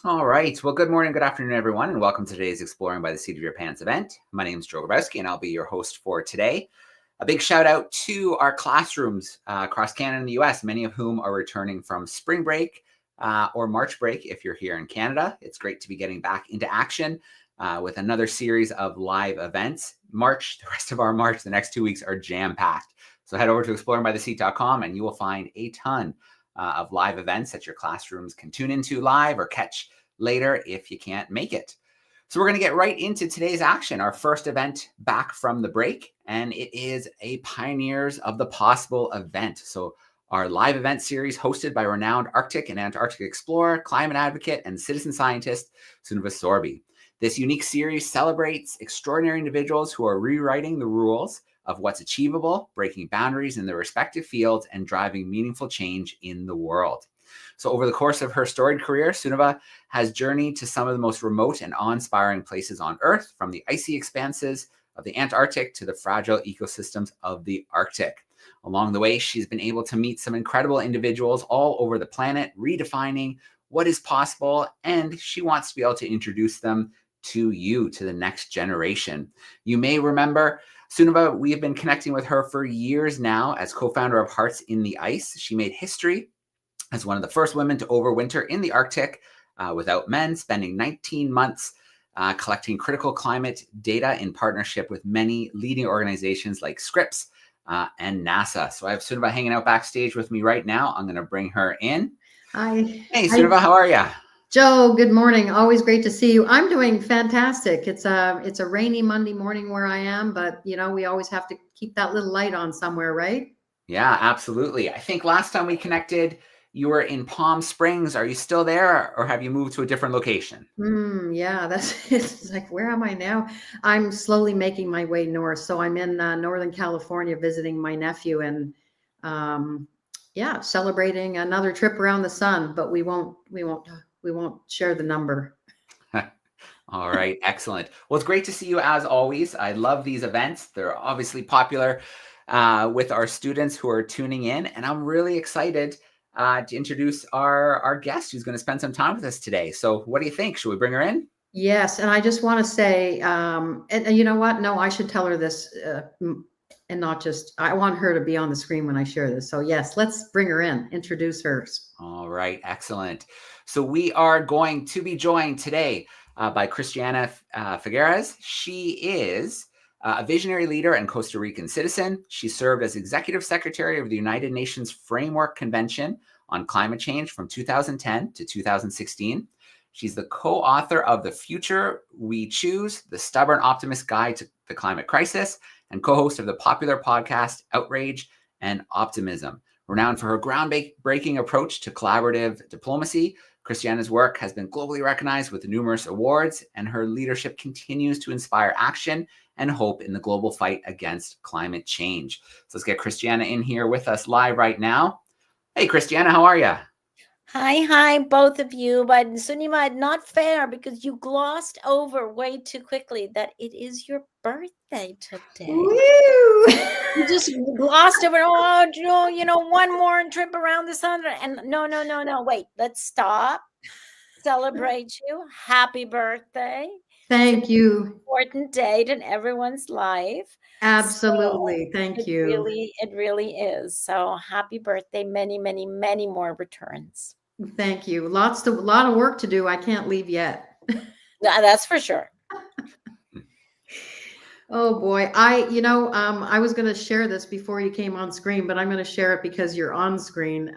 All right. Well, good morning, good afternoon, everyone, and welcome to today's Exploring by the Seat of Your Pants event. My name is Joe Grabowski, and I'll be your host for today. A big shout out to our classrooms across Canada and the US, many of whom are returning from spring break or March break if you're here in Canada. It's great to be getting back into action with another series of live events. The rest of our March, the next 2 weeks are jam-packed. So head over to exploringbytheseat.com and you will find a ton of live events that your classrooms can tune into live or catch later if you can't make it. So we're going to get right into today's action, our first event back from the break, and it is a Pioneers of the Possible event. So our live event series hosted by renowned Arctic and Antarctic explorer, climate advocate, and citizen scientist, Sunava Sorby. This unique series celebrates extraordinary individuals who are rewriting the rules of what's achievable, breaking boundaries in their respective fields, and driving meaningful change in the world. So over the course of her storied career, Sunava has journeyed to some of the most remote and awe-inspiring places on Earth, from the icy expanses of the Antarctic to the fragile ecosystems of the Arctic. Along the way, she's been able to meet some incredible individuals all over the planet, redefining what is possible, and she wants to be able to introduce them to you, to the next generation. You may remember Sunava, we have been connecting with her for years now as co-founder of Hearts in the Ice. She made history as one of the first women to overwinter in the Arctic without men, spending 19 months collecting critical climate data in partnership with many leading organizations like Scripps and NASA. So I have Sunava hanging out backstage with me right now. I'm going to bring her in. Hi. Hey, Sunava, how are you? Joe, good morning. Always great to see you. I'm doing fantastic. It's a rainy Monday morning where I am, but we always have to keep that little light on somewhere, right? Yeah, absolutely. I think last time we connected, you were in Palm Springs. Are you still there, or have you moved to a different location? Yeah, that's it's like, where am I now? I'm slowly making my way north. So I'm in Northern California visiting my nephew and celebrating another trip around the sun, but we won't share the number. All right, excellent. Well, it's great to see you as always. I love these events. They're obviously popular with our students who are tuning in, and I'm really excited to introduce our guest who's going to spend some time with us today. So what do you think? Should we bring her in? Yes, and I just want to say, and you know what? No, I should tell her this, and not just, I want her to be on the screen when I share this. So yes, let's bring her in, introduce her. All right, excellent. So we are going to be joined today by Christiana Figueres. She is a visionary leader and Costa Rican citizen. She served as executive secretary of the United Nations Framework Convention on Climate Change from 2010 to 2016. She's the co-author of The Future We Choose, The Stubborn Optimist Guide to the Climate Crisis, and co-host of the popular podcast Outrage and Optimism. Renowned for her groundbreaking approach to collaborative diplomacy, Christiana's work has been globally recognized with numerous awards, and her leadership continues to inspire action and hope in the global fight against climate change. So let's get Christiana in here with us live right now. Hey, Christiana, how are you? Hi, both of you. But Sunima, not fair because you glossed over way too quickly that it is your birthday today. Woo! You just glossed over. Oh, one more trip around the sun. And no. Wait, let's stop. Celebrate you. Happy birthday. Thank you. Important date in everyone's life. Absolutely. So Thank you. It really is. So happy birthday. Many more returns. Thank you. A lot of work to do. I can't leave yet. That's for sure. Oh boy. I was going to share this before you came on screen, but I'm going to share it because you're on screen.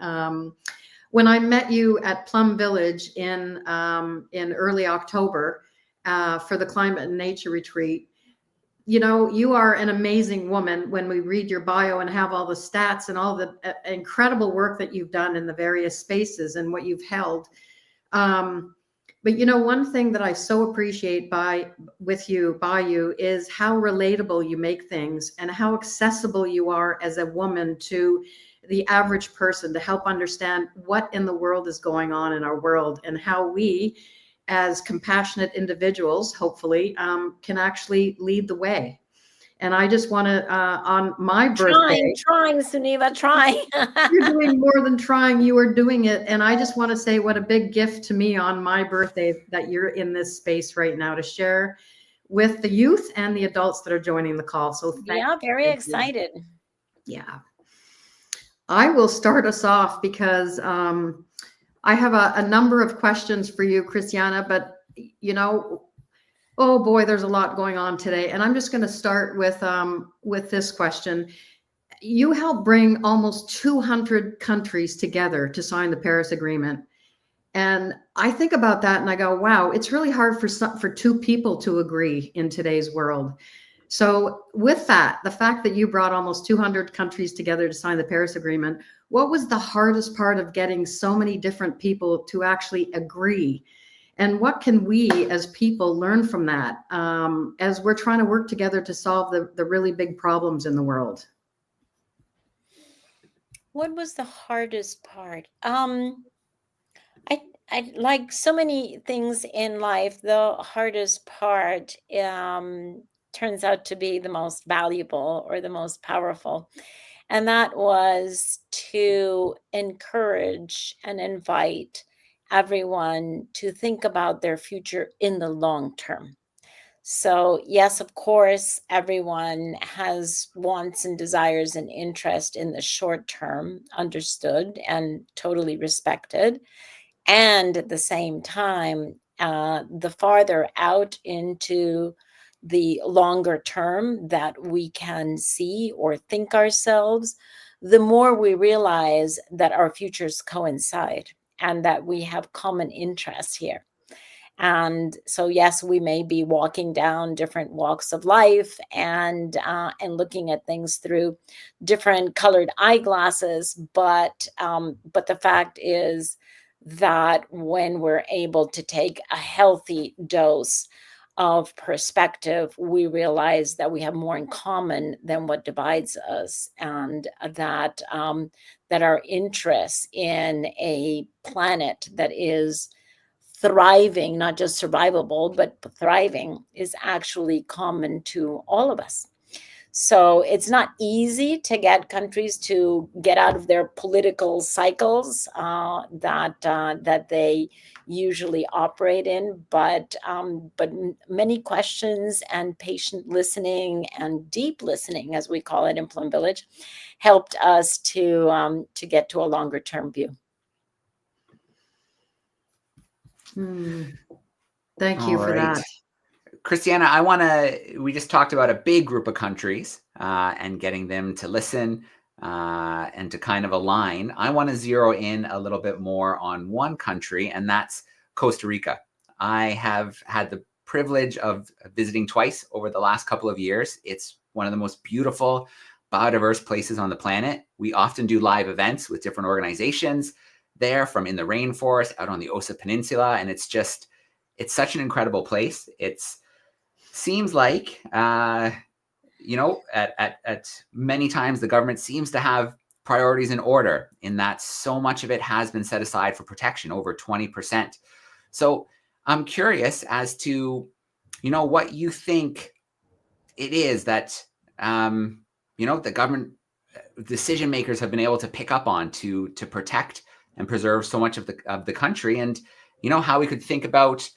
When I met you at Plum Village in early October for the Climate and Nature Retreat, you are an amazing woman when we read your bio and have all the stats and all the incredible work that you've done in the various spaces and what you've held. But one thing that I so appreciate by you is how relatable you make things and how accessible you are as a woman to the average person to help understand what in the world is going on in our world and how we, as compassionate individuals, hopefully, can actually lead the way. And I just want to, on my birthday, trying, Suneva, trying. you're doing more than trying, you are doing it. And I just want to say what a big gift to me on my birthday that you're in this space right now to share with the youth and the adults that are joining the call. So yeah, very excited. Yeah. I will start us off because I have a number of questions for you, Christiana, but you know, oh boy, there's a lot going on today. And I'm just going to start with this question. You helped bring almost 200 countries together to sign the Paris Agreement. And I think about that and I go, wow, it's really hard for two people to agree in today's world. So with that, the fact that you brought almost 200 countries together to sign the Paris Agreement, what was the hardest part of getting so many different people to actually agree? And what can we as people learn from that as we're trying to work together to solve the really big problems in the world? What was the hardest part? I like so many things in life, the hardest part turns out to be the most valuable or the most powerful. And that was to encourage and invite everyone to think about their future in the long term. So, yes, of course, everyone has wants and desires and interest in the short term, understood and totally respected. And at the same time, the farther out into the longer term that we can see or think ourselves, the more we realize that our futures coincide and that we have common interests here. And so, yes, we may be walking down different walks of life and looking at things through different colored eyeglasses, but the fact is that when we're able to take a healthy dose of perspective, we realize that we have more in common than what divides us, and that that our interests in a planet that is thriving, not just survivable, but thriving, is actually common to all of us. So it's not easy to get countries to get out of their political cycles that they usually operate in, but many questions and patient listening and deep listening, as we call it in Plum Village, helped us to get to a longer term view. Thank you for that. Christiana, we just talked about a big group of countries and getting them to listen and to kind of align. I want to zero in a little bit more on one country, and that's Costa Rica. I have had the privilege of visiting twice over the last couple of years. It's one of the most beautiful, biodiverse places on the planet. We often do live events with different organizations there, from in the rainforest out on the Osa Peninsula, and it's such an incredible place. It seems like at many times the government seems to have priorities in order, in that so much of it has been set aside for protection, over 20%. So I'm curious as to what you think it is that the government decision makers have been able to pick up on to protect and preserve so much of the country, and how we could think about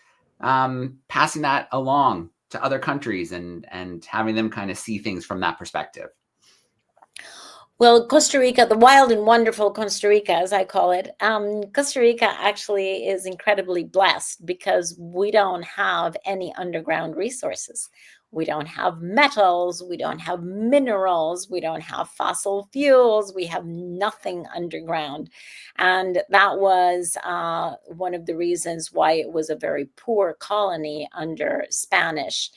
passing that along to other countries and having them kind of see things from that perspective. Well, Costa Rica, the wild and wonderful Costa Rica, as I call it, Costa Rica actually is incredibly blessed because we don't have any underground resources. We don't have metals, we don't have minerals, we don't have fossil fuels, we have nothing underground. And that was one of the reasons why it was a very poor colony under Spanish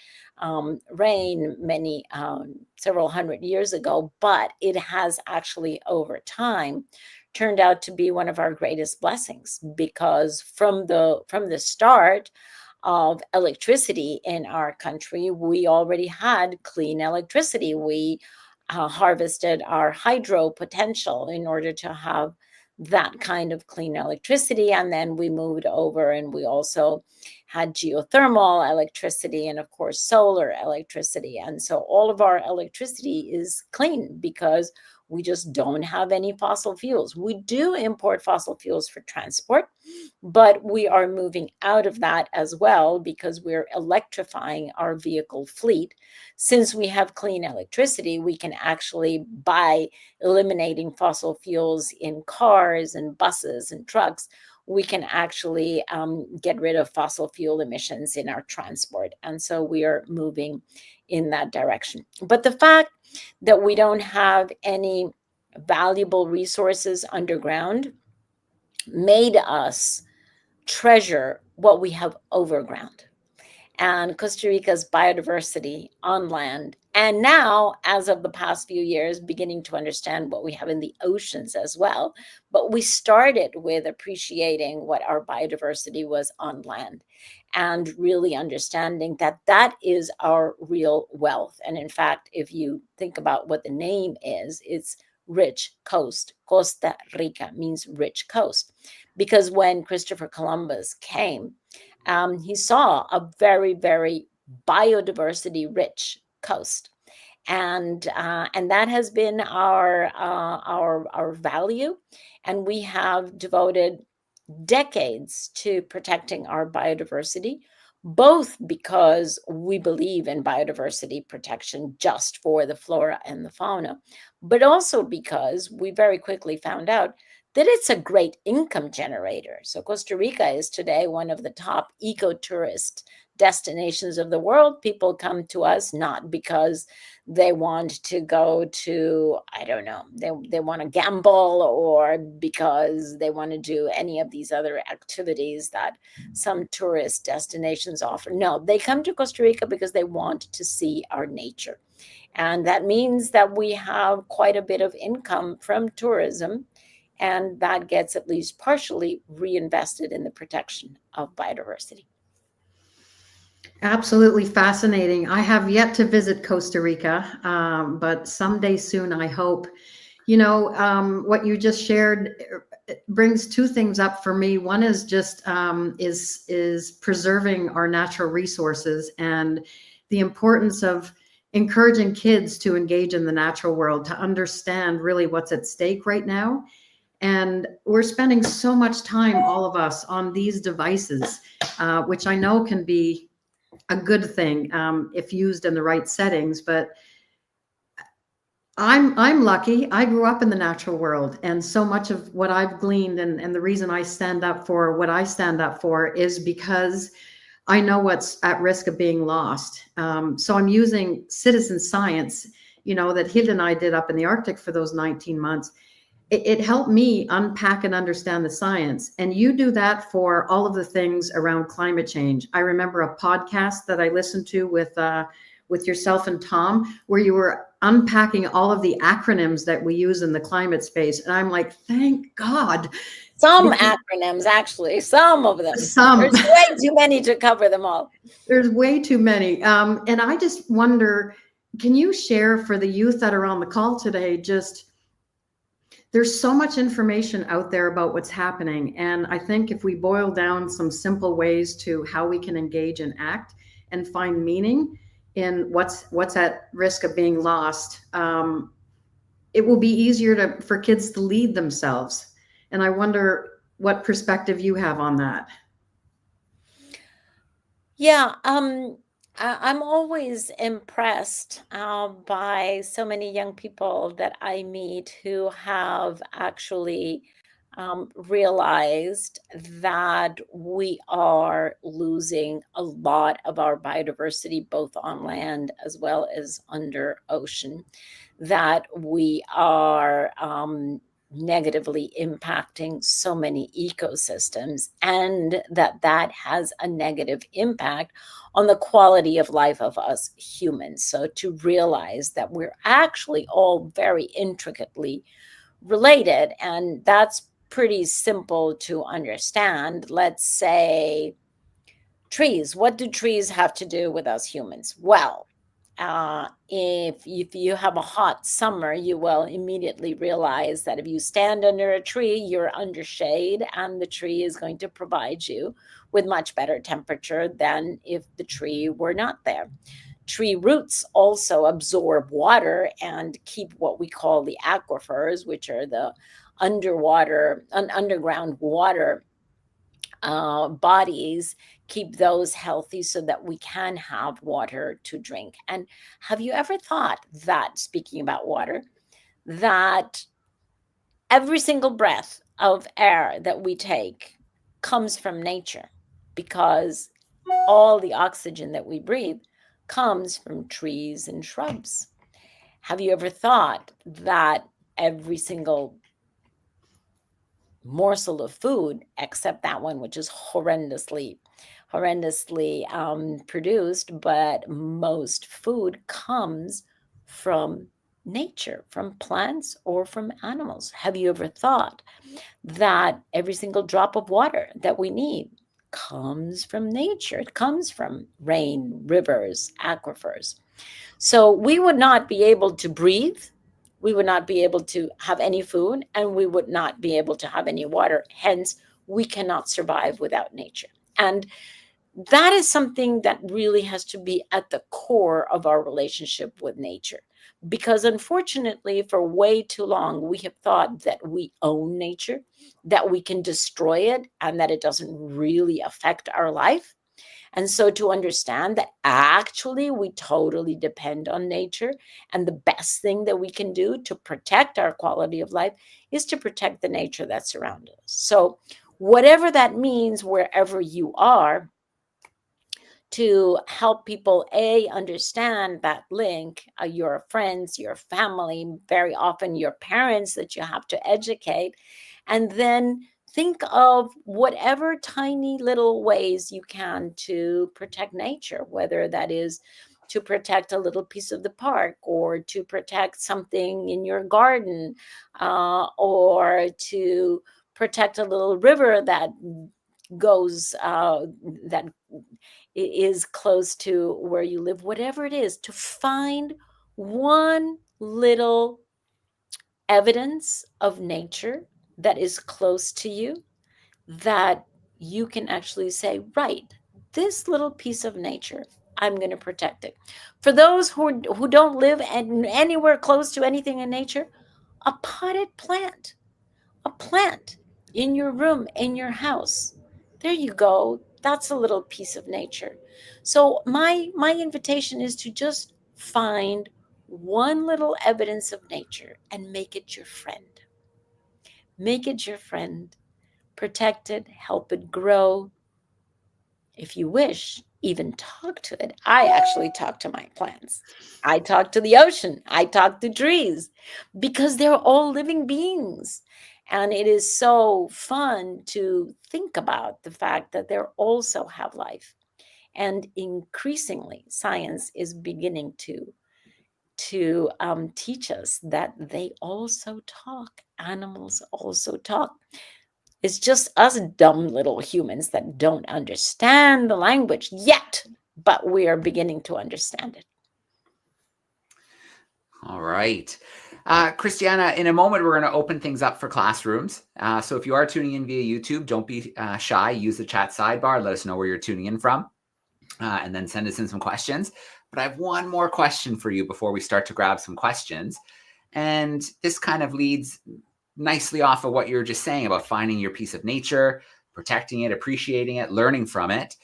reign several hundred years ago. But it has actually, over time, turned out to be one of our greatest blessings, because from the start of electricity in our country, we already had clean electricity. We harvested our hydro potential in order to have that kind of clean electricity. And then we moved over and we also had geothermal electricity and, of course, solar electricity. And so all of our electricity is clean because we just don't have any fossil fuels. We do import fossil fuels for transport, but we are moving out of that as well because we're electrifying our vehicle fleet. Since we have clean electricity, we can actually, by eliminating fossil fuels in cars and buses and trucks, we can actually get rid of fossil fuel emissions in our transport. And so we are moving in that direction. But the fact that we don't have any valuable resources underground made us treasure what we have overground. And Costa Rica's biodiversity on land, and now, as of the past few years, beginning to understand what we have in the oceans as well. But we started with appreciating what our biodiversity was on land and really understanding that that is our real wealth. And in fact, if you think about what the name is, it's rich coast. Costa Rica means rich coast. Because when Christopher Columbus came, he saw a very, very biodiversity rich coast. And that has been our value. And we have devoted decades to protecting our biodiversity, both because we believe in biodiversity protection just for the flora and the fauna, but also because we very quickly found out that it's a great income generator. So Costa Rica is today one of the top ecotourist destinations of the world. People come to us not because they want to go to, I don't know, they want to gamble or because they want to do any of these other activities that some tourist destinations offer. No, they come to Costa Rica because they want to see our nature. And that means that we have quite a bit of income from tourism, and that gets at least partially reinvested in the protection of biodiversity. Absolutely fascinating. I have yet to visit Costa Rica, but someday soon, I hope. You know, what you just shared brings two things up for me. One is just is preserving our natural resources and the importance of encouraging kids to engage in the natural world, to understand really what's at stake right now. And we're spending so much time, all of us, on these devices, which I know can be a good thing if used in the right settings. But I'm lucky. I grew up in the natural world, and so much of what I've gleaned and the reason I stand up for what I stand up for is because I know what's at risk of being lost. So I'm using citizen science, you know, that Hilda and I did up in the Arctic for those 19 months. It helped me unpack and understand the science. And you do that for all of the things around climate change. I remember a podcast that I listened to with yourself and Tom, where you were unpacking all of the acronyms that we use in the climate space. And I'm like, thank God. Some acronyms, actually, some of them. Some. There's way too many to cover them all. There's way too many. And I just wonder, can you share for the youth that are on the call today, just there's so much information out there about what's happening. And I think if we boil down some simple ways to how we can engage and act and find meaning in what's at risk of being lost, it will be easier for kids to lead themselves. And I wonder what perspective you have on that. Yeah, I'm always impressed by so many young people that I meet who have actually realized that we are losing a lot of our biodiversity, both on land as well as under ocean, that we are negatively impacting so many ecosystems, and that has a negative impact on the quality of life of us humans. So to realize that we're actually all very intricately related, and that's pretty simple to understand. Let's say trees. What do trees have to do with us humans? Well, If you have a hot summer, you will immediately realize that if you stand under a tree, you're under shade, and the tree is going to provide you with much better temperature than if the tree were not there. Tree roots also absorb water and keep what we call the aquifers, which are the underground water bodies, keep those healthy so that we can have water to drink. And have you ever thought that, speaking about water, that every single breath of air that we take comes from nature? Because all the oxygen that we breathe comes from trees and shrubs. Have you ever thought that every single morsel of food, except that one which is horrendously produced, but most food comes from nature, from plants or from animals? Have you ever thought that every single drop of water that we need comes from nature? It comes from rain, rivers, aquifers. So we would not be able to breathe, we would not be able to have any food, and we would not be able to have any water. Hence, we cannot survive without nature. And that is something that really has to be at the core of our relationship with nature. Because unfortunately, for way too long, we have thought that we own nature, that we can destroy it, and that it doesn't really affect our life. And so to understand that actually we totally depend on nature, and the best thing that we can do to protect our quality of life is to protect the nature that surrounds us. So whatever that means, wherever you are, to help people understand that link, your friends, your family, very often your parents that you have to educate, and then think of whatever tiny little ways you can to protect nature, whether that is to protect a little piece of the park, or to protect something in your garden, or to protect a little river that goes that is close to where you live. Whatever it is, to find one little evidence of nature that is close to you, that you can actually say, right, this little piece of nature, I'm going to protect it. For those who don't live anywhere close to anything in nature, a potted plant, a plant in your room, in your house. There you go. That's a little piece of nature. So my invitation is to just find one little evidence of nature and make it your friend. Make it your friend. Protect it, help it grow. If you wish, even talk to it. I actually talk to my plants. I talk to the ocean. I talk to trees, because they're all living beings. And it is so fun to think about the fact that they also have life. And increasingly, science is beginning to teach us that they also talk. Animals also talk. It's just us dumb little humans that don't understand the language yet, but we are beginning to understand it. All right. Christiana, in a moment, we're going to open things up for classrooms. So if you are tuning in via YouTube, don't be shy. Use the chat sidebar. Let us know where you're tuning in from, and then send us in some questions. But I have one more question for you before we start to grab some questions. And this kind of leads nicely off of what you were just saying about finding your piece of nature, protecting it, appreciating it, learning from it.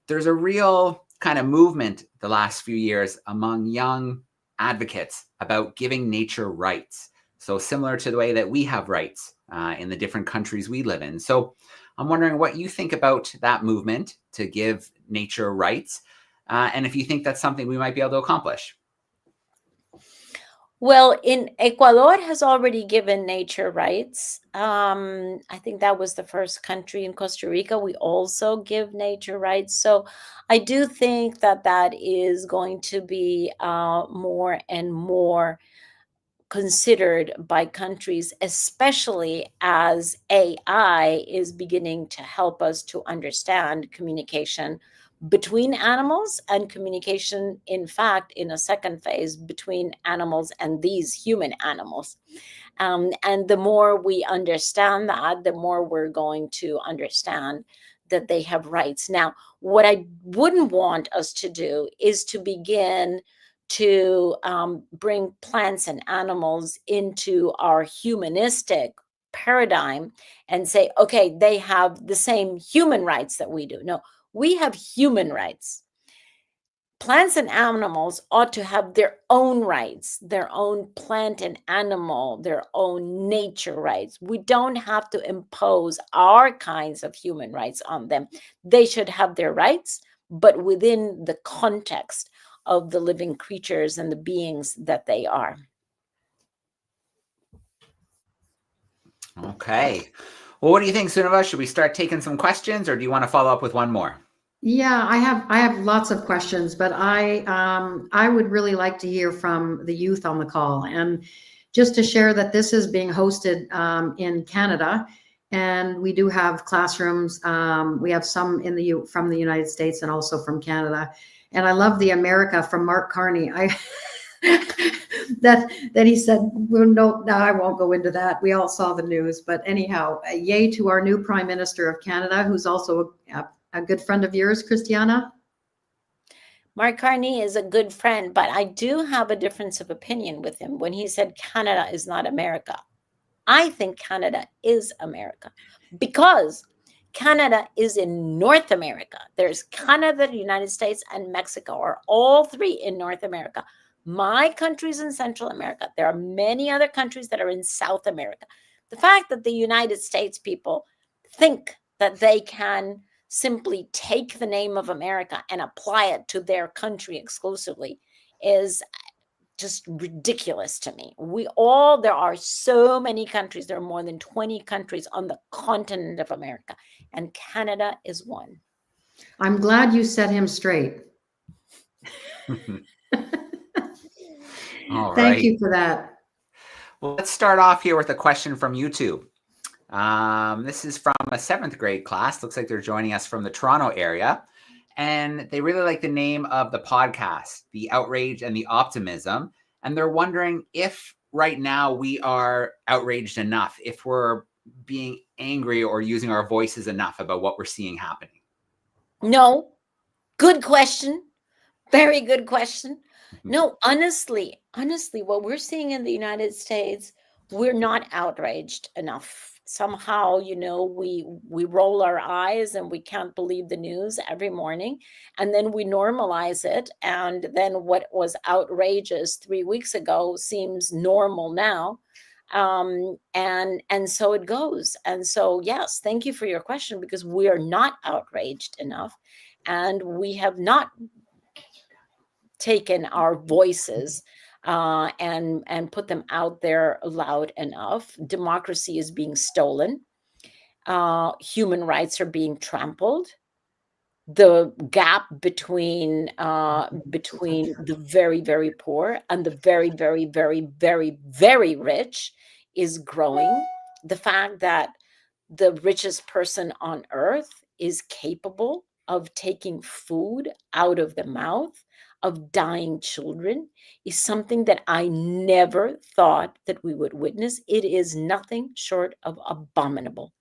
There's a real kind of movement the last few years among young advocates about giving nature rights. So similar to the way that we have rights in the different countries we live in. So I'm wondering what you think about that movement to give nature rights, and if you think that's something we might be able to accomplish. Well, in Ecuador has already given nature rights. I think that was the first country. In Costa Rica, we also give nature rights. So I do think that that is going to be more and more considered by countries, especially as AI is beginning to help us to understand communication between animals and communication, in fact, in a second phase between animals and these human animals. And the more we understand that, the more we're going to understand that they have rights. Now, what I wouldn't want us to do is to begin to bring plants and animals into our humanistic paradigm and say, okay, they have the same human rights that we do. No, we have human rights. Plants and animals ought to have their own rights, their own plant and animal, their own nature rights. We don't have to impose our kinds of human rights on them. They should have their rights, but within the context of the living creatures and the beings that they are. Okay. Well, what do you think, Sunava? Should we start taking some questions, or do you want to follow up with one more? Yeah, I have lots of questions, but I would really like to hear from the youth on the call, and just to share that this is being hosted in Canada, and we do have classrooms. We have some from the United States and also from Canada, and I love the America from Mark Carney. that he said, well, no, I won't go into that. We all saw the news, but anyhow, yay to our new Prime Minister of Canada, who's also a good friend of yours, Christiana. Mark Carney is a good friend, but I do have a difference of opinion with him when he said Canada is not America. I think Canada is America because Canada is in North America. There's Canada, the United States, and Mexico are all three in North America. My country's in Central America. There are many other countries that are in South America. The fact that the United States people think that they can simply take the name of America and apply it to their country exclusively is just ridiculous to me. There are so many countries. There are more than 20 countries on the continent of America, and Canada is one. I'm glad you set him straight. All right. Thank you for that. Well, let's start off here with a question from YouTube. This is from a 7th grade class. Looks like they're joining us from the Toronto area. And they really like the name of the podcast, The Outrage and the Optimism. And they're wondering if right now we are outraged enough, if we're being angry or using our voices enough about what we're seeing happening. No. Good question. Very good question. No, honestly, what we're seeing in the United States, we're not outraged enough. Somehow, we roll our eyes and we can't believe the news every morning, and then we normalize it, and then what was outrageous 3 weeks ago seems normal now, and so it goes. And so, yes, thank you for your question, because we are not outraged enough, and we have not taken our voices and put them out there loud enough. Democracy is being stolen. Human rights are being trampled. The gap between the very, very poor and the very, very, very, very, very rich is growing. The fact that the richest person on earth is capable of taking food out of the mouth of dying children is something that I never thought that we would witness. It is nothing short of abominable.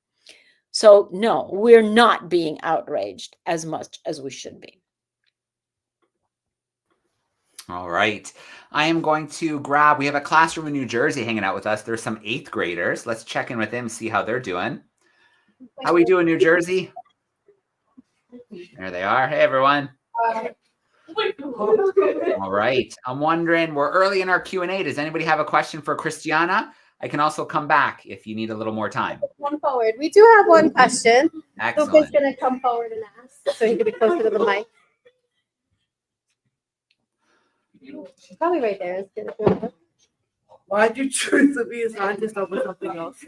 So no, we're not being outraged as much as we should be. All right. I am going to we have a classroom in New Jersey hanging out with us. There's some 8th graders. Let's check in with them, see how they're doing. How we doing, New Jersey? There they are. Hey, everyone. All right. I'm wondering, we're early in our Q&A. Does anybody have a question for Christiana? I can also come back if you need a little more time. Come forward. We do have one question. Excellent. Luca's going to come forward and ask, so he can be closer to the mic. Probably right there. Why did you choose to be a scientist over something else?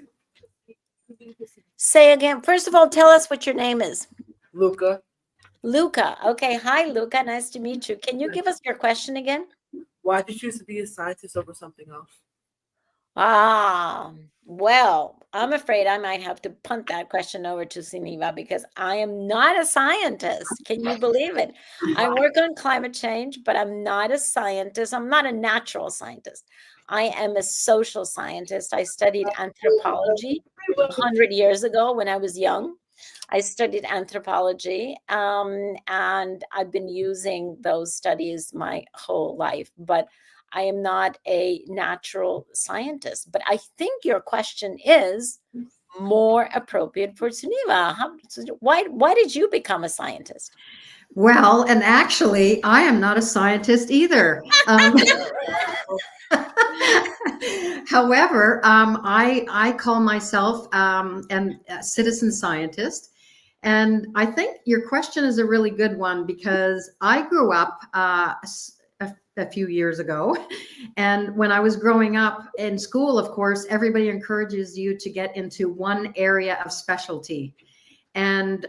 Say again. First of all, tell us what your name is. Luca. Luca. Okay. Hi, Luca. Nice to meet you. Can you give us your question again? Why did you choose to be a scientist over something else? Well, I'm afraid I might have to punt that question over to Suniva because I am not a scientist. Can you believe it? I work on climate change, but I'm not a scientist. I'm not a natural scientist. I am a social scientist. I studied anthropology 100 years ago when I was young. I studied anthropology, and I've been using those studies my whole life. But I am not a natural scientist. But I think your question is more appropriate for Suniva. Why did you become a scientist? Well, and actually, I am not a scientist either. However, I call myself a citizen scientist. And I think your question is a really good one because I grew up a few years ago. And when I was growing up in school, of course, everybody encourages you to get into one area of specialty. And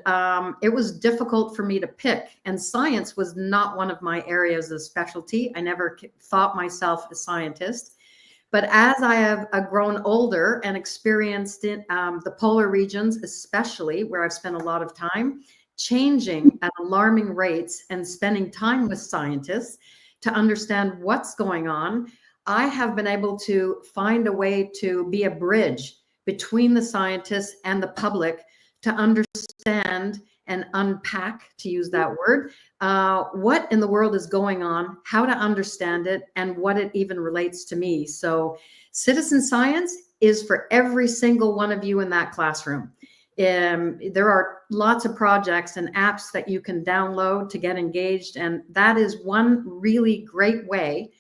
it was difficult for me to pick. And science was not one of my areas of specialty. I never thought myself a scientist. But as I have grown older and experienced it, the polar regions, especially where I've spent a lot of time, changing at alarming rates and spending time with scientists to understand what's going on, I have been able to find a way to be a bridge between the scientists and the public to understand and unpack, to use that word, what in the world is going on, how to understand it, and what it even relates to me. So citizen science is for every single one of you in that classroom. There are lots of projects and apps that you can download to get engaged. And that is one really great way.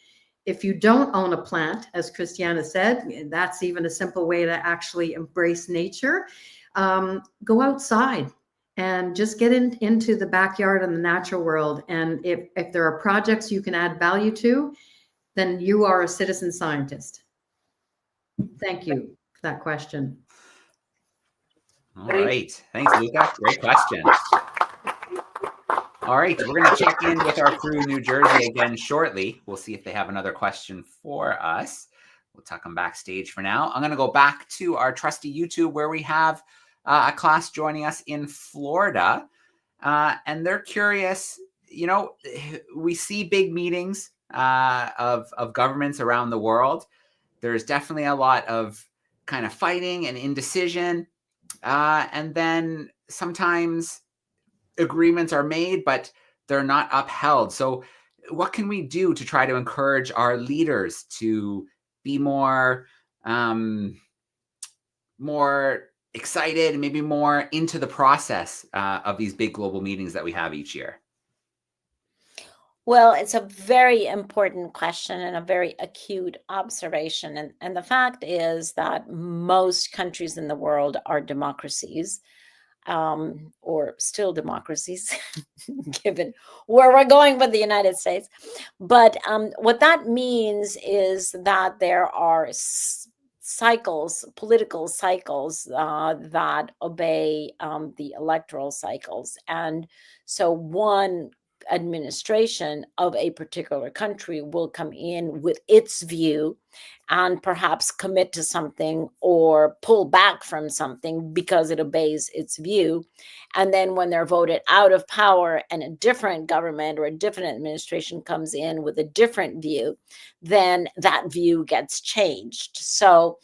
If you don't own a plant, as Christiana said, that's even a simple way to actually embrace nature. Go outside and just get into the backyard and the natural world. And if there are projects you can add value to, then you are a citizen scientist. Thank you for that question. All right. Thanks, Luca. Great question. All right. We're going to check in with our crew in New Jersey again shortly. We'll see if they have another question for us. We'll tuck them backstage for now. I'm going to go back to our trusty YouTube where we have a class joining us in Florida. And they're curious, we see big meetings of governments around the world. There's definitely a lot of kind of fighting and indecision. And then sometimes agreements are made, but they're not upheld. So what can we do to try to encourage our leaders to be more excited and maybe more into the process of these big global meetings that we have each year? Well, it's a very important question and a very acute observation. And the fact is that most countries in the world are democracies, or still democracies, given where we're going with the United States. But what that means is that there are cycles, political cycles that obey the electoral cycles. And so one administration of a particular country will come in with its view and perhaps commit to something or pull back from something because it obeys its view. And then when they're voted out of power and a different government or a different administration comes in with a different view, then that view gets changed. So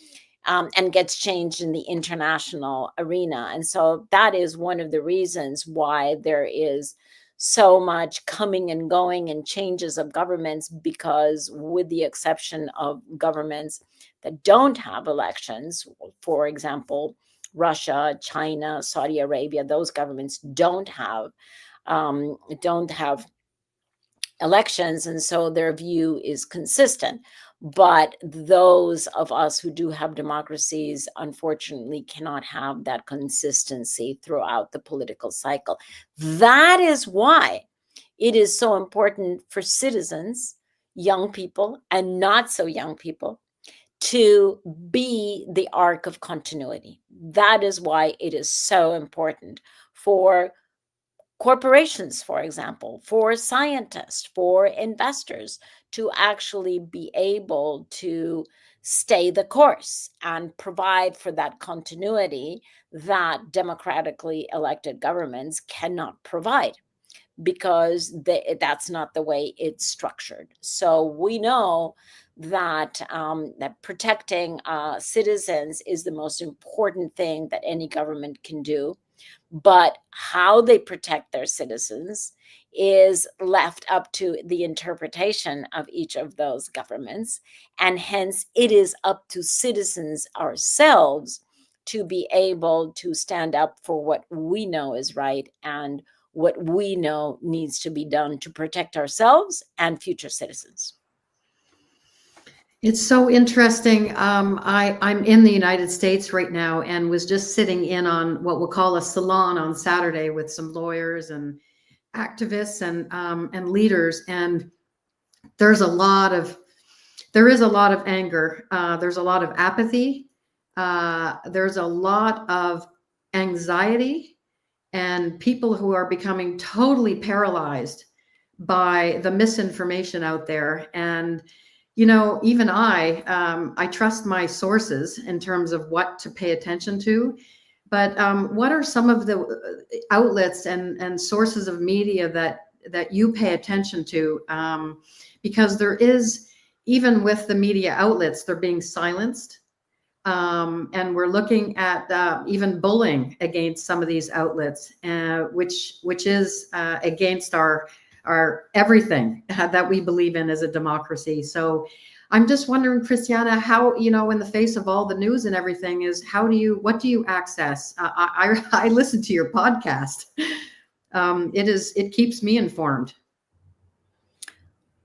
and gets changed in the international arena. And so that is one of the reasons why there is so much coming and going and changes of governments, because with the exception of governments that don't have elections, for example, Russia, China, Saudi Arabia, those governments don't have elections, and so their view is consistent. But those of us who do have democracies, unfortunately, cannot have that consistency throughout the political cycle. That is why it is so important for citizens, young people and not so young people, to be the arc of continuity. That is why it is so important for corporations, for example, for scientists, for investors to actually be able to stay the course and provide for that continuity that democratically elected governments cannot provide, because that's not the way it's structured. So we know that that protecting citizens is the most important thing that any government can do. But how they protect their citizens is left up to the interpretation of each of those governments. And hence, it is up to citizens ourselves to be able to stand up for what we know is right and what we know needs to be done to protect ourselves and future citizens. It's so interesting. I'm in the United States right now and was just sitting in on what we'll call a salon on Saturday with some lawyers and activists and leaders. And there is a lot of anger. There's a lot of apathy. There's a lot of anxiety and people who are becoming totally paralyzed by the misinformation out there. And even I trust my sources in terms of what to pay attention to. But what are some of the outlets and sources of media that you pay attention to? Because there is, even with the media outlets, they're being silenced. And we're looking at even bullying against some of these outlets, which is against our everything that we believe in as a democracy. So I'm just wondering, Christiana, how, in the face of all the news and everything, what do you access? I listen to your podcast. It keeps me informed.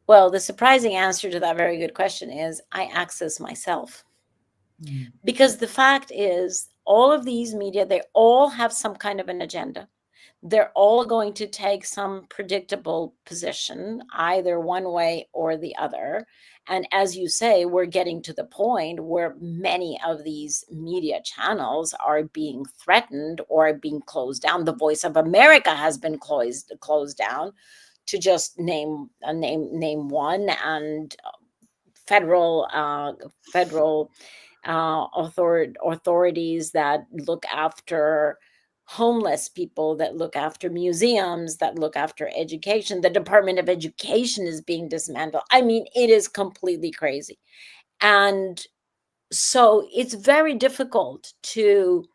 Well, the surprising answer to that very good question is I access myself. Because the fact is, all of these media, they all have some kind of an agenda. They're all going to take some predictable position, either one way or the other. And as you say, we're getting to the point where many of these media channels are being threatened or being closed down. The Voice of America has been closed down, to just name one, and federal authorities that look after homeless people, that look after museums, that look after education. The Department of Education is being dismantled. I mean, it is completely crazy. And so it's very difficult to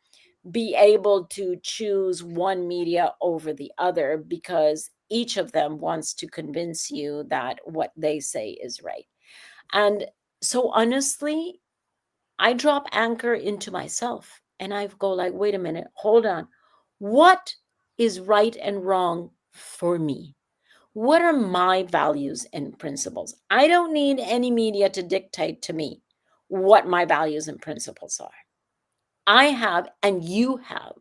be able to choose one media over the other, because each of them wants to convince you that what they say is right. And so honestly, I drop anchor into myself and I go like, wait a minute, hold on. What is right and wrong for me? What are my values and principles? I don't need any media to dictate to me what my values and principles are. I have, and you have,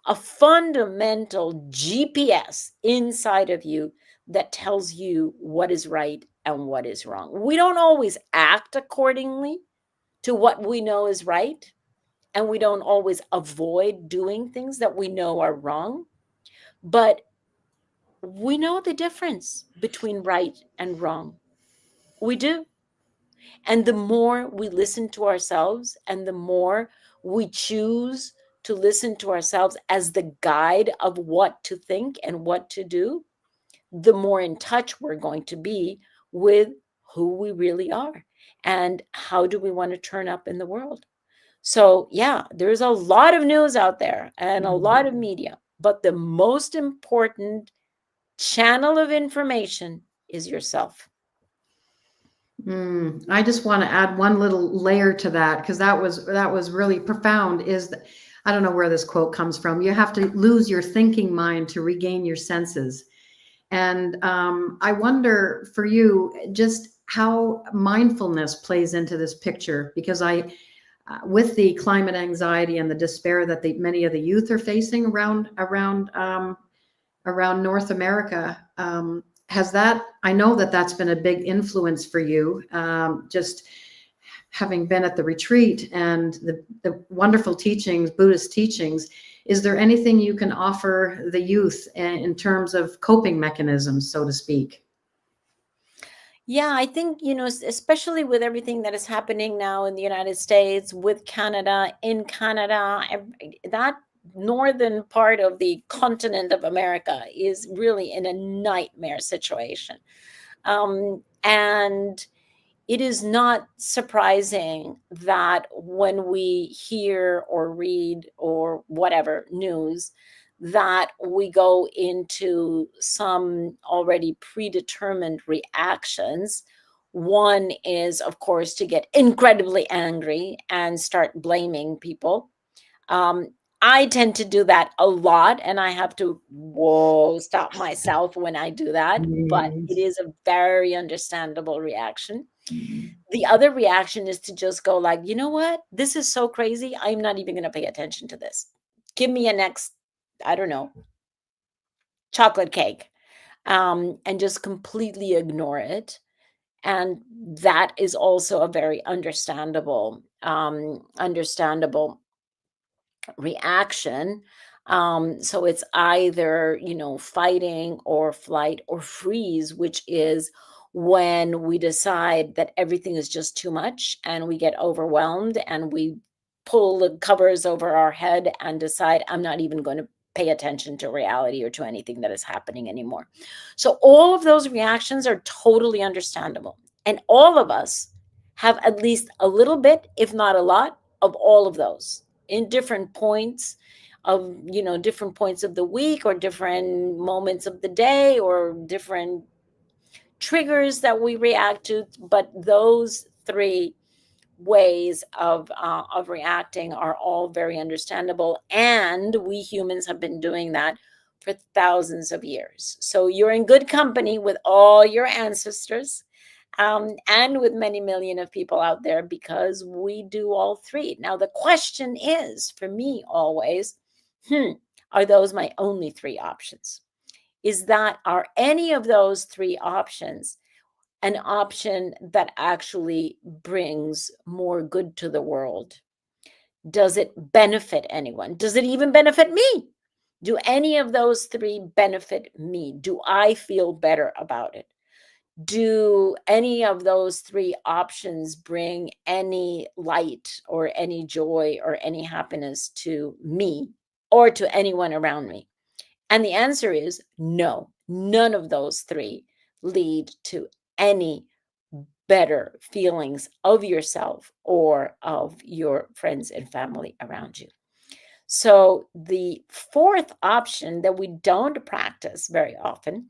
a fundamental GPS inside of you that tells you what is right and what is wrong. We don't always act accordingly to what we know is right, and we don't always avoid doing things that we know are wrong, but we know the difference between right and wrong. We do. And the more we listen to ourselves, and the more we choose to listen to ourselves as the guide of what to think and what to do, the more in touch we're going to be with who we really are and how do we want to turn up in the world. So yeah, there's a lot of news out there and a lot of media, but the most important channel of information is yourself. I just want to add one little layer to that, because that was really profound. Is that, I don't know where this quote comes from. You have to lose your thinking mind to regain your senses. And I wonder for you just how mindfulness plays into this picture, because with the climate anxiety and the despair that many of the youth are facing around North America, I know that's been a big influence for you, just having been at the retreat and the wonderful teachings, Buddhist teachings. Is there anything you can offer the youth in terms of coping mechanisms, so to speak? Yeah, I think, especially with everything that is happening now in the United States, with Canada, in Canada, that northern part of the continent of America is really in a nightmare situation. And it is not surprising that when we hear or read or whatever news, that we go into some already predetermined reactions. One is, of course, to get incredibly angry and start blaming people. I tend to do that a lot, and I have to stop myself when I do that. But it is a very understandable reaction. The other reaction is to just go like, you know what? This is so crazy. I'm not even going to pay attention to this. Give me a next, I don't know, chocolate cake, and just completely ignore it. And that is also a very understandable reaction. So it's either, fighting or flight or freeze, which is when we decide that everything is just too much and we get overwhelmed and we pull the covers over our head and decide, I'm not even going to pay attention to reality or to anything that is happening anymore. So all of those reactions are totally understandable. And all of us have at least a little bit, if not a lot, of all of those in different points of different points of the week or different moments of the day or different triggers that we react to. But those three ways of reacting are all very understandable, and we humans have been doing that for thousands of years. So you're in good company with all your ancestors, and with many million of people out there, because we do all three. Now, the question is, for me always, are those my only three options? Are any of those three options an option that actually brings more good to the world? Does it benefit anyone? Does it even benefit me? Do any of those three benefit me? Do I feel better about it? Do any of those three options bring any light or any joy or any happiness to me or to anyone around me? And the answer is no. None of those three lead to any better feelings of yourself or of your friends and family around you. So the fourth option that we don't practice very often,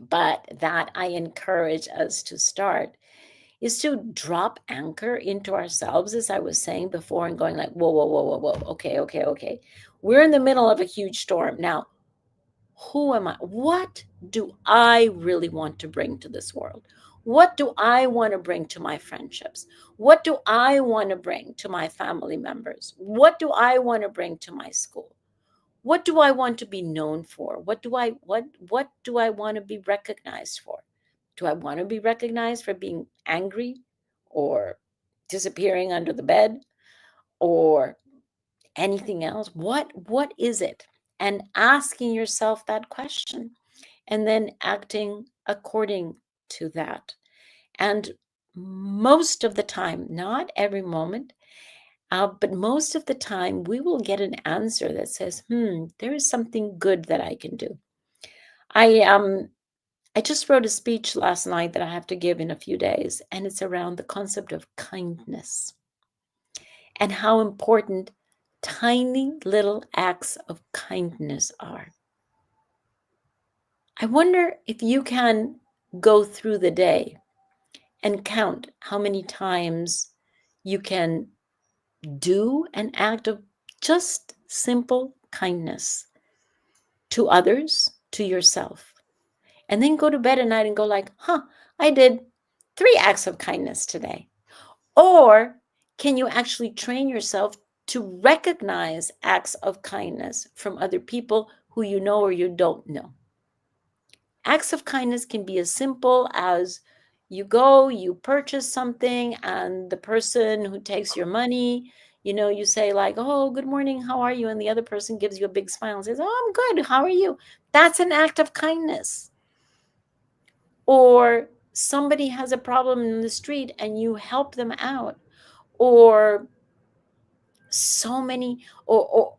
but that I encourage us to start, is to drop anchor into ourselves, as I was saying before, and going like, whoa, whoa, whoa, whoa, whoa. Okay. We're in the middle of a huge storm. Now, who am I? What do I really want to bring to this world? What do I want to bring to my friendships? What do I want to bring to my family members? What do I want to bring to my school? What do I want to be known for? What do I want to be recognized for? Do I want to be recognized for being angry or disappearing under the bed or anything else? What is it? And asking yourself that question and then acting according to that. And most of the time, not every moment, but most of the time, we will get an answer that says, there is something good that I can do. I just wrote a speech last night that I have to give in a few days, and it's around the concept of kindness and how important tiny little acts of kindness are. I wonder if you can go through the day and count how many times you can do an act of just simple kindness to others, to yourself, and then go to bed at night and go like, I did 3 acts of kindness today. Or can you actually train yourself to recognize acts of kindness from other people who you know or you don't know? Acts of kindness can be as simple as you purchase something, and the person who takes your money, You know, you say like, oh, good morning, how are you? And the other person gives you a big smile and says, oh, I'm good, how are you? That's an act of kindness. Or somebody has a problem in the street and you help them out. Or so many, I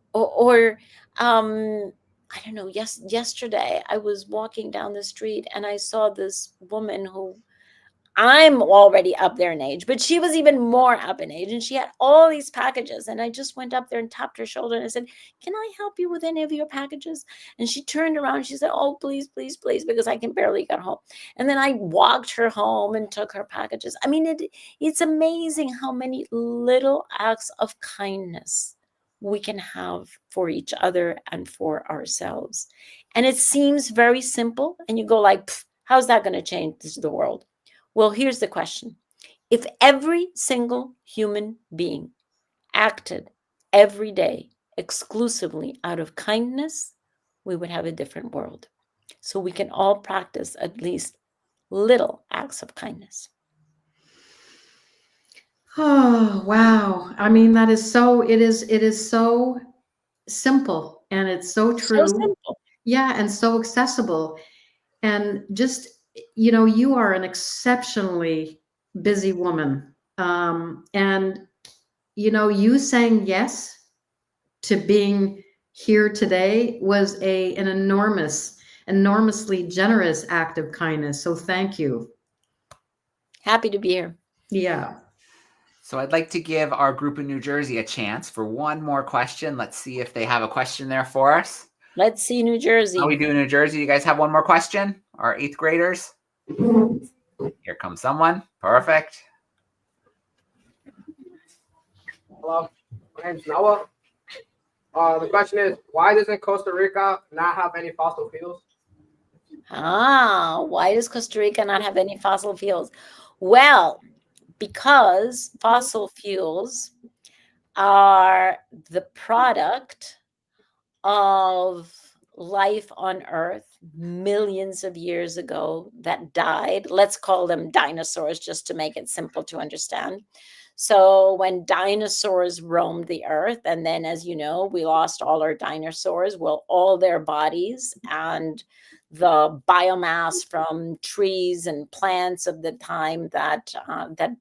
don't know, yesterday I was walking down the street and I saw this woman who, I'm already up there in age, but she was even more up in age, and she had all these packages. And I just went up there and tapped her shoulder and I said, can I help you with any of your packages? And she turned around and she said, oh, please, please, please, because I can barely get home. And then I walked her home and took her packages. I mean, it's amazing how many little acts of kindness we can have for each other and for ourselves. And it seems very simple. And you go like, how's that going to change the world? Well, here's the question. If every single human being acted every day exclusively out of kindness, we would have a different world. So we can all practice at least little acts of kindness. Oh, wow. I mean, it is so simple, and it's so true. So simple. Yeah, and so accessible. And just, you are an exceptionally busy woman. And, you saying yes to being here today was an enormously generous act of kindness. So thank you. Happy to be here. Yeah. So I'd like to give our group in New Jersey a chance for one more question. Let's see if they have a question there for us. Let's see New Jersey. How we do in New Jersey? You guys have one more question? Our 8th graders? Here comes someone. Perfect. Hello, my name's Noah. The question is, why doesn't Costa Rica not have any fossil fuels? Why does Costa Rica not have any fossil fuels? Well, because fossil fuels are the product of life on Earth millions of years ago that died. Let's call them dinosaurs just to make it simple to understand. So when dinosaurs roamed the Earth, and then, as you know, we lost all our dinosaurs, well, all their bodies and the biomass from trees and plants of the time that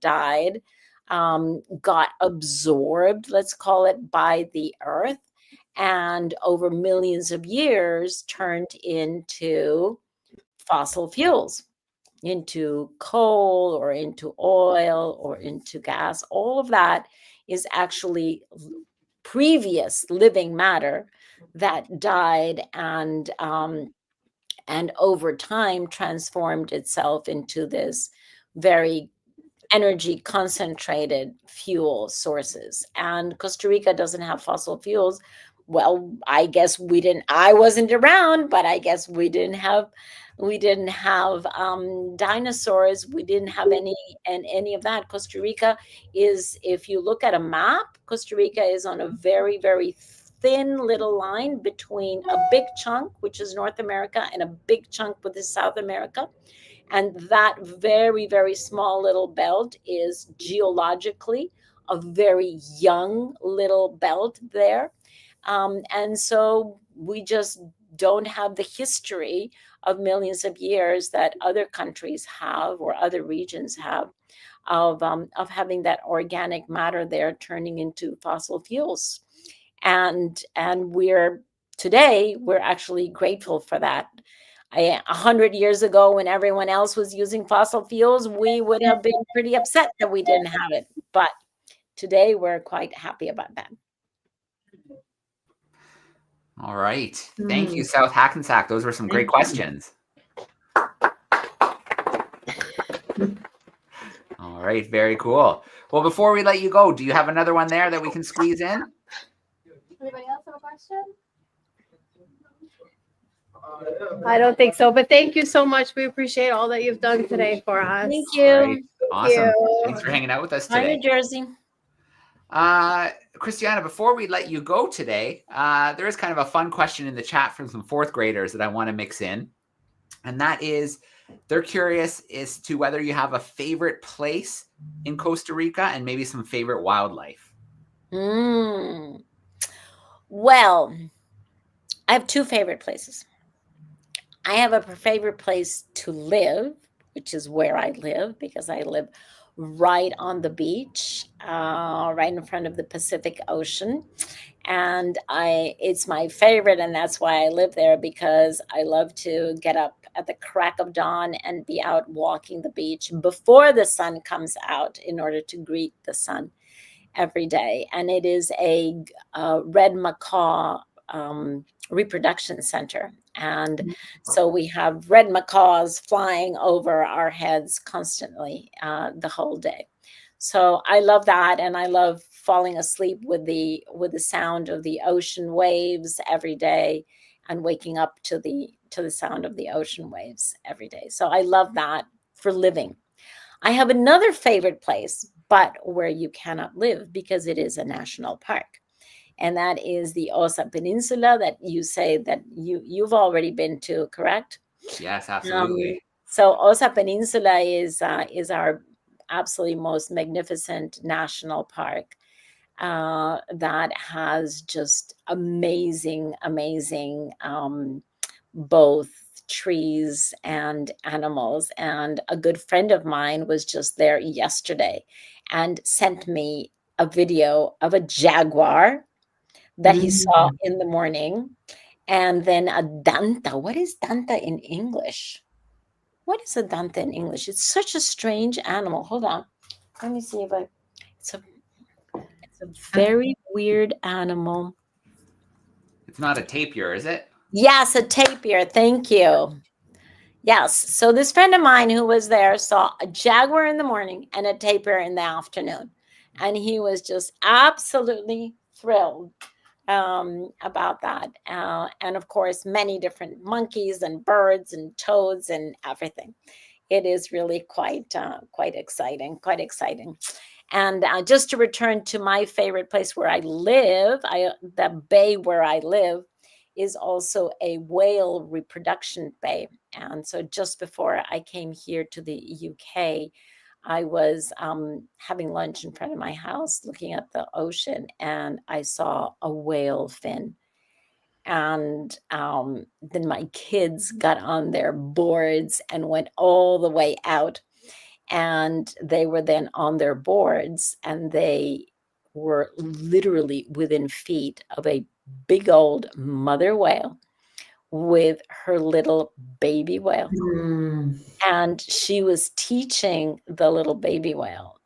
died got absorbed, let's call it, by the Earth, and over millions of years turned into fossil fuels, into coal or into oil or into gas. All of that is actually previous living matter that died and over time transformed itself into this very energy concentrated fuel sources. And Costa Rica doesn't have fossil fuels. Well, I guess I wasn't around, but I guess we didn't have dinosaurs. We didn't have any of that. Costa Rica is, if you look at a map, Costa Rica is on a very, very thin little line between a big chunk, which is North America, and a big chunk, which is South America. And that very, very small little belt is geologically a very young little belt there. And so we just don't have the history of millions of years that other countries have or other regions have of having that organic matter there turning into fossil fuels. And we're actually grateful for that. 100 years ago, when everyone else was using fossil fuels, we would have been pretty upset that we didn't have it. But today, we're quite happy about that. All right. Thank you, South Hackensack. Those were some great questions. All right. Very cool. Well, before we let you go, do you have another one there that we can squeeze in? Anybody else have a question? I don't think so, but thank you so much. We appreciate all that you've done today for us. Thank you. Right. Awesome. you. Thanks for hanging out with us Hi, today. New Jersey. Christiana, before we let you go today, there is kind of a fun question in the chat from some 4th graders that I want to mix in. And that is, they're curious as to whether you have a favorite place in Costa Rica and maybe some favorite wildlife. Well, I have two favorite places. I have a favorite place to live, which is where I live, because I live right on the beach, right in front of the Pacific Ocean. And it's my favorite, and that's why I live there, because I love to get up at the crack of dawn and be out walking the beach before the sun comes out in order to greet the sun every day. And it is a red macaw reproduction center. And so we have red macaws flying over our heads constantly the whole day. So I love that, and I love falling asleep with the sound of the ocean waves every day, and waking up to the sound of the ocean waves every day. So I love that for living. I have another favorite place, but where you cannot live because it is a national park. And that is the Osa Peninsula that you say that you've already been to, correct? Yes, absolutely. So Osa Peninsula is our absolutely most magnificent national park that has just amazing both trees and animals. And a good friend of mine was just there yesterday and sent me a video of a jaguar that he saw in the morning, and then a danta. What is danta in English? What is a danta in English? It's such a strange animal. Hold on. Let me see if it's a very weird animal. It's not a tapir, is it? Yes, a tapir. Thank you. Yes. So this friend of mine who was there saw a jaguar in the morning and a tapir in the afternoon. And he was just absolutely thrilled about that. And of course, many different monkeys and birds and toads and everything. It is really quite exciting, quite exciting. And just to return to my favorite place where I live, the bay where I live is also a whale reproduction bay. And so just before I came here to the UK, I was having lunch in front of my house looking at the ocean, and I saw a whale fin. And then my kids got on their boards and went all the way out. And they were then on their boards, and they were literally within feet of a big old mother whale with her little baby whale. And she was teaching the little baby whale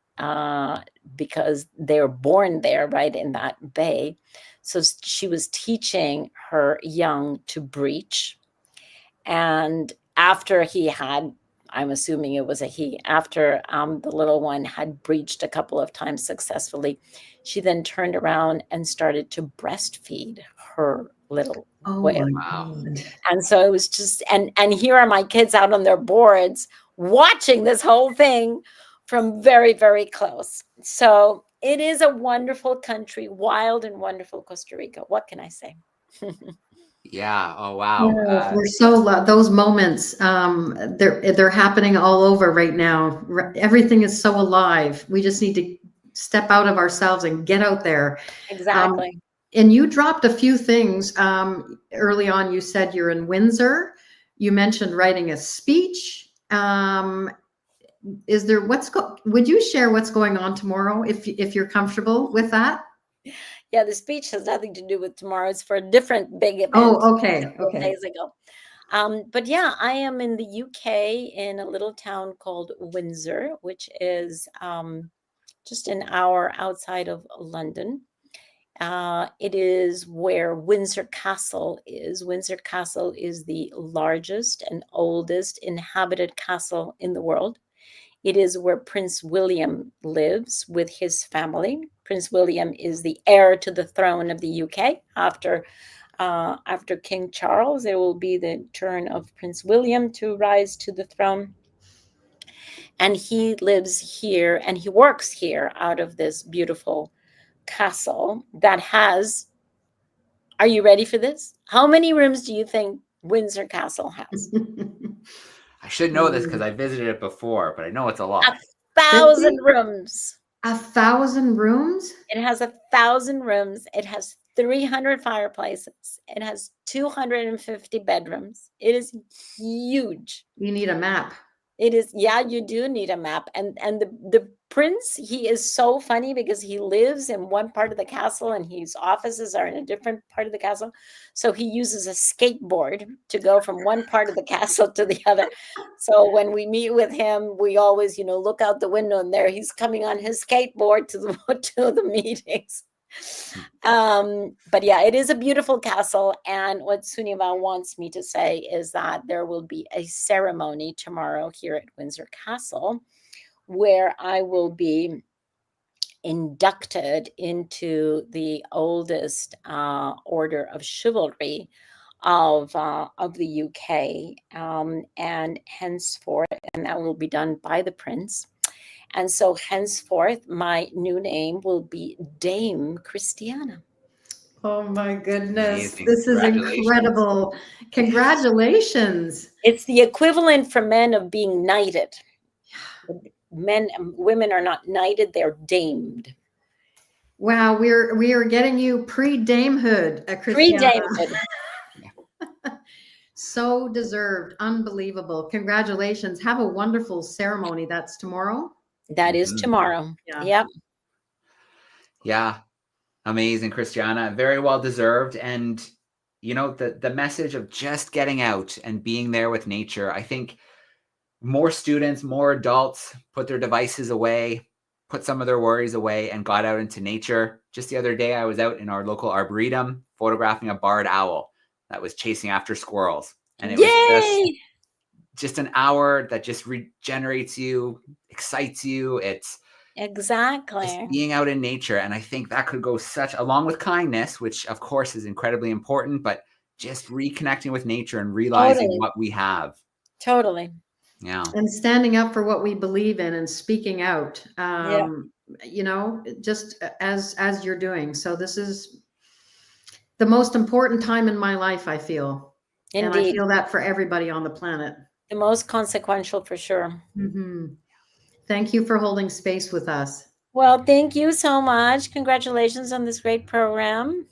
because they were born there, right in that bay. So she was teaching her young to breach. And after he had, I'm assuming it was a he, after the little one had breached a couple of times successfully, she then turned around and started to breastfeed her little whale. Wow. And so it was just, and here are my kids out on their boards watching this whole thing from very, very close. So it is a wonderful country, wild and wonderful Costa Rica. What can I say? Yeah. Oh, wow. We're so those moments. They're happening all over right now. Everything is so alive. We just need to step out of ourselves and get out there. Exactly. And you dropped a few things early on. You said you're in Windsor. You mentioned writing a speech. Is there would you share what's going on tomorrow if you're comfortable with that? Yeah, the speech has nothing to do with tomorrow. It's for a different big event. Oh, okay. Okay. Days ago. But yeah, I am in the UK in a little town called Windsor, which is just an hour outside of London. It is where Windsor Castle is. Windsor Castle is the largest and oldest inhabited castle in the world. It is where Prince William lives with his family. Prince William is the heir to the throne of the UK. After King Charles, it will be the turn of Prince William to rise to the throne. And he lives here and he works here out of this beautiful castle that has, are you ready for this? How many rooms do you think Windsor Castle has? I should know this because I visited it before, but I know it's a lot. 1,000 rooms. 1,000 rooms? It has 1,000 rooms. It has 300 fireplaces. It has 250 bedrooms. It is huge. You need a map. It is, yeah, you do need a map. And the prince, he is so funny because he lives in one part of the castle and his offices are in a different part of the castle. So he uses a skateboard to go from one part of the castle to the other. So when we meet with him, we always, look out the window and there he's coming on his skateboard to the meetings. But yeah, it is a beautiful castle. And what Suniva wants me to say is that there will be a ceremony tomorrow here at Windsor Castle where I will be inducted into the oldest order of chivalry of the UK, and henceforth, and that will be done by the prince. And so henceforth, my new name will be Dame Christiana. Oh my goodness. Amazing. This is Congratulations. incredible. Congratulations. It's the equivalent for men of being knighted. Women are not knighted, they're damed. Wow, we are getting you pre-damehood, Christiana. Pre-damed. So deserved. Unbelievable. Congratulations. Have a wonderful ceremony. That's tomorrow. That is tomorrow. Yeah. Yep. Yeah. Amazing, Christiana. Very well deserved. And, the message of just getting out and being there with nature, I think more students, more adults put their devices away, put some of their worries away and got out into nature. Just the other day, I was out in our local arboretum photographing a barred owl that was chasing after squirrels. And it was just an hour that just regenerates you, excites you. It's exactly just being out in nature. And I think that could go along with kindness, which of course is incredibly important, but just reconnecting with nature and realizing what we have. Totally. Yeah. And standing up for what we believe in and speaking out, just as you're doing. So this is the most important time in my life, I feel. Indeed. And I feel that for everybody on the planet. The most consequential for sure. Mm-hmm. Thank you for holding space with us. Well, thank you so much. Congratulations on this great program.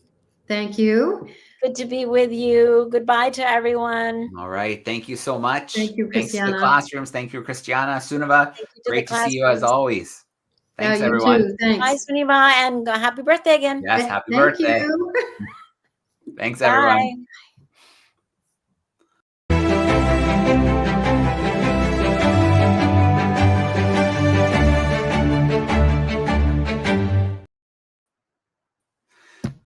Thank you. Good to be with you. Goodbye to everyone. All right. Thank you so much. Thank you, Thanks to Christiana. the classrooms. Thank you, Christiana. Suniva, Great to see you as always. Thanks, you everyone. too. Thanks. Bye, Suniva, and happy birthday again. Yes, happy Thank birthday. you. Thanks, everyone. Bye.